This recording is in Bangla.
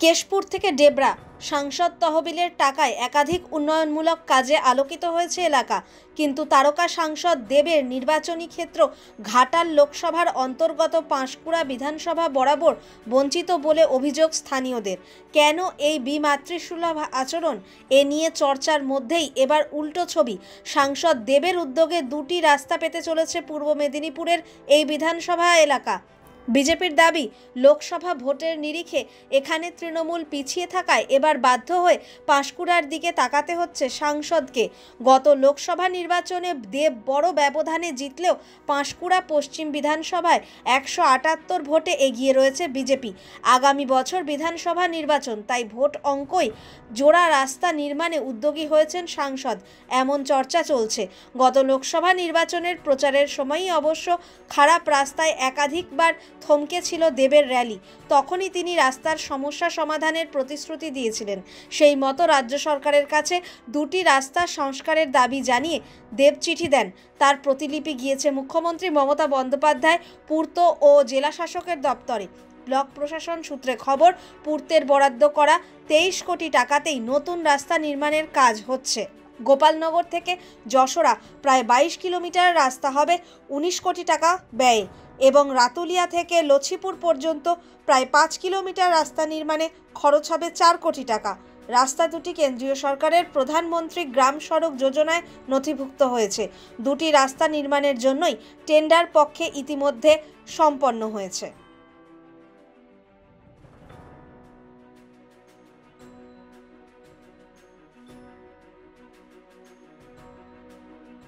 কেশপুর থেকে ডেবরা সাংসদ তহবিলের টাকায় একাধিক উন্নয়নমূলক কাজে আলোকিত হয়েছে এলাকা, কিন্তু তারকা সাংসদ দেবের নির্বাচনী ক্ষেত্র ঘাটাল লোকসভার অন্তর্গত পাঁশকুড়া বিধানসভা বরাবর বঞ্চিত বলে অভিযোগ স্থানীয়দের। কেন এই বিমাতৃসুলভ আচরণ, এ নিয়ে চর্চার মধ্যেই এবার উল্টো ছবি। সাংসদ দেবের উদ্যোগে দুটি রাস্তা পেতে চলেছে পূর্ব মেদিনীপুরের এই বিধানসভা এলাকা। বিজেপির দাবি, লোকসভা ভোটের নিরিখে এখানে তৃণমূল পিছিয়ে থাকায় এবার বাধ্য হয়ে পাঁশকুড়ার দিকে তাকাতে হচ্ছে সাংসদকে। গত লোকসভা নির্বাচনে দেব বড় ব্যবধানে জিতলেও পাঁশকুড়া পশ্চিম বিধানসভায় 178 ভোটে এগিয়ে রয়েছে বিজেপি। আগামী বছর বিধানসভা নির্বাচন, তাই ভোট অঙ্কই জোড়া রাস্তা নির্মাণে উদ্যোগী হয়েছেন সাংসদ, এমন চর্চা চলছে। গত লোকসভা নির্বাচনের প্রচারের সময়ই অবশ্য খারাপ রাস্তায় একাধিকবার থমকে ছিল দেবের র্যালি। তখনই তিনি রাস্তার সমস্যা সমাধানের প্রতিশ্রুতি দিয়েছিলেন। সেই মতো রাজ্য সরকারের কাছে দুটি রাস্তা সংস্কারের দাবি জানিয়ে দেব চিঠি দেন। তার প্রতিলিপি গিয়েছে মুখ্যমন্ত্রী মমতা বন্দ্যোপাধ্যায় পূর্ত ও জেলা শাসকের দপ্তরে। ব্লক প্রশাসন সূত্রে খবর, পূর্তের বরাদ্দ করা 23 কোটি টাকাতেই নতুন রাস্তা নির্মাণের কাজ হচ্ছে। গোপালনগর থেকে যশোরা প্রায় 22 কিলোমিটার রাস্তা হবে 19 কোটি টাকা ব্যয়ে এবং রাতুলিয়া থেকে লছিপুর পর্যন্ত প্রায় 5 কিলোমিটার রাস্তা নির্মাণে খরচ হবে 4 কোটি টাকা। রাস্তা দুটি কেন্দ্রীয় সরকারের প্রধানমন্ত্রী গ্রাম সড়ক যোজনায় নথিভুক্ত হয়েছে। দুটি রাস্তা নির্মাণের জন্যই টেন্ডার পক্ষে ইতিমধ্যে সম্পন্ন হয়েছে।